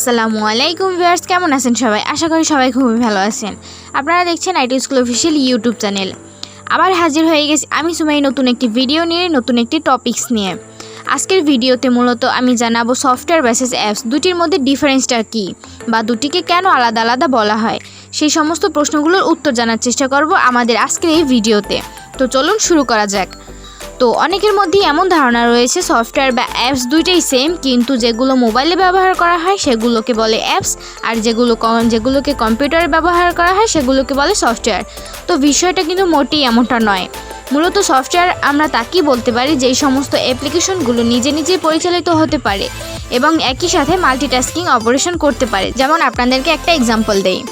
আসসালামু আলাইকুম ভিউয়ার্স, কেমন আছেন সবাই? আশা করি সবাই খুবই ভালো আছেন। আপনারা দেখছেন IT school official YouTube channel. আবার হাজির হয়ে গেছি আমি সুমাই নতুন একটি ভিডিও নিয়ে, নতুন একটি টপিকস নিয়ে। আজকের ভিডিওতে মূলত আমি জানাবো সফটওয়্যার ভার্সেস অ্যাপস দুটির মধ্যে ডিফারেন্সটা কী, বা দুটিকে কেন আলাদা আলাদা বলা হয়, সেই সমস্ত প্রশ্নগুলোর উত্তর জানার চেষ্টা করব আমাদের আজকের এই ভিডিওতে। তো চলুন শুরু করা যাক। তো অনেকের মধ্যেই এমন ধারণা রয়েছে সফটওয়্যার বা অ্যাপস দুইটাই সেম, কিন্তু যেগুলো মোবাইলে ব্যবহার করা হয় সেগুলোকে বলে অ্যাপস, আর যেগুলোকে কম্পিউটারে ব্যবহার করা হয় সেগুলোকে বলে সফটওয়্যার। তো বিষয়টা কিন্তু মোটেই এমনটা নয়। মূলত সফটওয়্যার আমরা তাকেই বলতে পারি যেই সমস্ত অ্যাপ্লিকেশনগুলো নিজে নিজেই পরিচালিত হতে পারে এবং একই সাথে মাল্টিটাস্কিং অপারেশন করতে পারে। যেমন আপনাদেরকে একটা এক্সাম্পল দেই।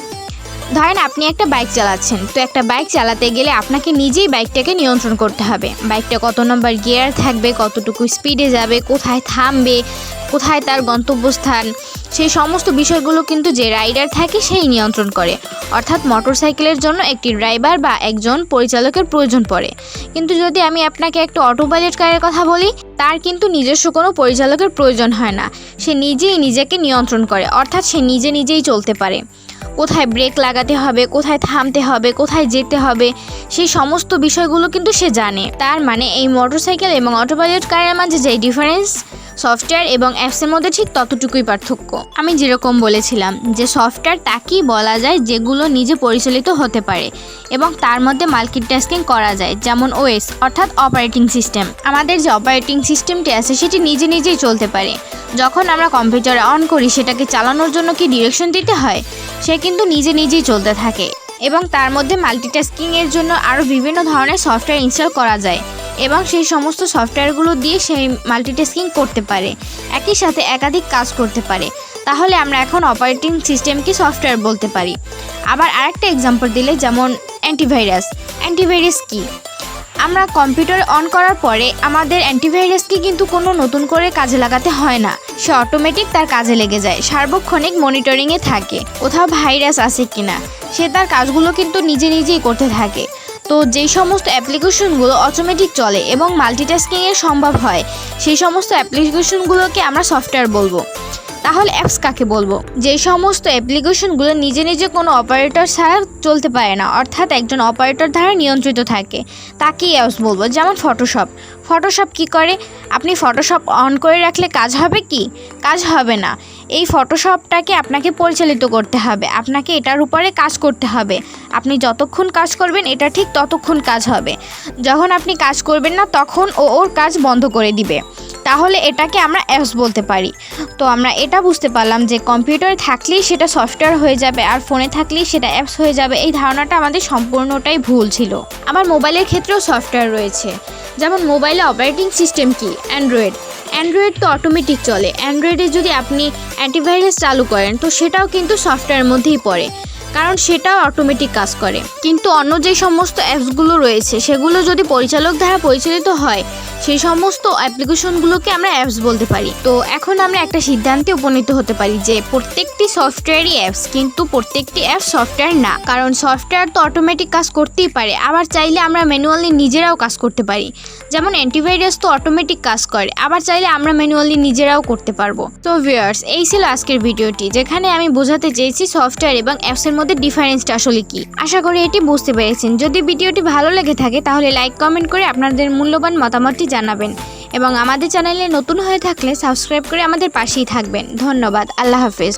ধরেন আপনি একটা বাইক চালাচ্ছেন, তো একটা বাইক চালাতে গেলে আপনাকে নিজেই বাইকটাকে নিয়ন্ত্রণ করতে হবে। বাইকটা কত নম্বর গিয়ার থাকবে, কতটুকু স্পিডে যাবে, কোথায় থামবে, কোথায় তার গন্তব্যস্থান, সেই সমস্ত বিষয়গুলো কিন্তু যে রাইডার থাকে সেই নিয়ন্ত্রণ করে। অর্থাৎ মোটরসাইকেলের জন্য একটি ড্রাইভার বা একজন পরিচালকের প্রয়োজন পড়ে। কিন্তু যদি আমি আপনাকে একটা অটোপাইলট কারের কথা বলি, তার কিন্তু নিজস্ব কোনো পরিচালকের প্রয়োজন হয় না। সে নিজেই নিজেকে নিয়ন্ত্রণ করে, অর্থাৎ সে নিজে নিজেই চলতে পারে। কোথায় ব্রেক লাগাতে হবে, কোথায় থামতে হবে, কোথায় যেতে হবে, সেই সমস্ত বিষয়গুলো কিন্তু সে জানে। তার মানে এই মোটরসাইকেল এবং অটোপাইলট কারের মাঝে যেই ডিফারেন্স, সফটওয়্যার এবং অ্যাপসের মধ্যে ঠিক ততটুকুই পার্থক্য। আমি যেরকম বলেছিলাম যে সফটওয়্যার তাকেই বলা যায় যেগুলো নিজে পরিচালিত হতে পারে এবং তার মধ্যে মাল্টিটাস্কিং করা যায়, যেমন ওএস অর্থাৎ অপারেটিং সিস্টেম। আমাদের যে অপারেটিং সিস্টেমটি আছে সেটি নিজে নিজেই চলতে পারে। যখন আমরা কম্পিউটারে অন করি, সেটাকে চালানোর জন্য কি ডিরেকশন দিতে হয়? সে কিন্তু নিজে নিজেই চলতে থাকে এবং তার মধ্যে মাল্টিটাস্কিংয়ের জন্য আরও বিভিন্ন ধরনের সফটওয়্যার ইনস্টল করা যায় এবং সেই সমস্ত সফটওয়্যারগুলো দিয়ে সেই মাল্টিটাস্কিং করতে পারে, একই সাথে একাধিক কাজ করতে পারে। তাহলে আমরা এখন অপারেটিং সিস্টেমকে সফটওয়্যার বলতে পারি। আবার আরেকটা এক্সাম্পল দিলে, যেমন অ্যান্টিভাইরাস কি? আমরা কম্পিউটার অন করার পরে আমাদের অ্যান্টিভাইরাসকে কিন্তু কোনো নতুন করে কাজে লাগাতে হয় না, সে অটোমেটিক তার কাজে লেগে যায়, সার্বক্ষণিক মনিটরিংয়ে থাকে কোথাও ভাইরাস আছে কিনা। সে তার কাজগুলো কিন্তু নিজে নিজেই করতে থাকে। তো যেই সমস্ত অ্যাপ্লিকেশনগুলো অটোমেটিক চলে এবং মাল্টিটাস্কিংয়ের সম্ভব হয়, সেই সমস্ত অ্যাপ্লিকেশনগুলোকে আমরা সফটওয়্যার বলবো। তাহলে অ্যাপস কাকে বলবো? যে সমস্ত অ্যাপ্লিকেশনগুলো নিজে নিজে কোনো অপারেটর ছাড়া চলতে পারে না, অর্থাৎ একজন অপারেটর দ্বারা নিয়ন্ত্রিত থাকে, তাকেই অ্যাপস বলবো। যেমন ফটোশপ কি করে? আপনি ফটোশপ অন করে রাখলে কাজ হবে কি? কাজ হবে না। এই ফটোশপটাকে আপনাকে পরিচালিত করতে হবে, আপনাকে এটার উপরে কাজ করতে হবে। আপনি যতক্ষণ কাজ করবেন এটা ঠিক ততক্ষণ কাজ হবে। যখন আপনি কাজ করবেন না তখন ওর কাজ বন্ধ করে দিবে। তাহলে এটাকে আমরা অ্যাপস বলতে পারি। তো আমরা এটা বুঝতে পারলাম যে কম্পিউটারে থাকলেই সেটা সফটওয়্যার হয়ে যাবে আর ফোনে থাকলেই সেটা অ্যাপস হয়ে যাবে। এই ধারণাটা আমাদের সম্পূর্ণটাই ভুল ছিল। আমার মোবাইলের ক্ষেত্রেও সফটওয়্যার রয়েছে। যেমন মোবাইলে অপারেটিং সিস্টেম কি? অ্যান্ড্রয়েড তো অটোমেটিক চলে। অ্যান্ড্রয়েডে যদি আপনি অ্যান্টিভাইরাস চালু করেন তো সেটাও কিন্তু সফটওয়্যারের মধ্যেই পড়ে, কারণ সেটাও অটোমেটিক কাজ করে। কিন্তু অন্য যে সমস্ত অ্যাপসগুলো রয়েছে সেগুলো যদি পরিচালক দ্বারা পরিচালিত হয়, সেই সমস্ত অ্যাপ্লিকেশনগুলোকে আমরা অ্যাপস বলতে পারি। তো এখন আমরা একটা সিদ্ধান্তে উপনীত হতে পারি যে প্রত্যেকটি সফটওয়্যারই অ্যাপস, কিন্তু প্রত্যেকটি অ্যাপস সফটওয়্যার না। কারণ সফটওয়্যার তো অটোমেটিক কাজ করতেই পারে, আবার চাইলে আমরা ম্যানুয়ালি নিজেরাও কাজ করতে পারি। যেমন অ্যান্টিভাইরাস তো অটোমেটিক কাজ করে, আবার চাইলে আমরা ম্যানুয়ালি নিজেরাও করতে পারবো। তো ভিউয়ার্স, এই ছিল আজকের ভিডিওটি, যেখানে আমি বোঝাতে চেয়েছি সফটওয়্যার এবং অ্যাপসের মধ্যে ডিফারেন্সটা আসলে কি। আশা করি এটি বুঝতে পেরেছেন। যদি ভিডিওটি ভালো লেগে থাকে তাহলে লাইক, কমেন্ট করে আপনাদের মূল্যবান মতামতটি জানাবেন এবং আমাদের চ্যানেলে নতুন হয়ে থাকলে সাবস্ক্রাইব করে আমাদের পাশেই থাকবেন। ধন্যবাদ। আল্লাহ হাফেজ।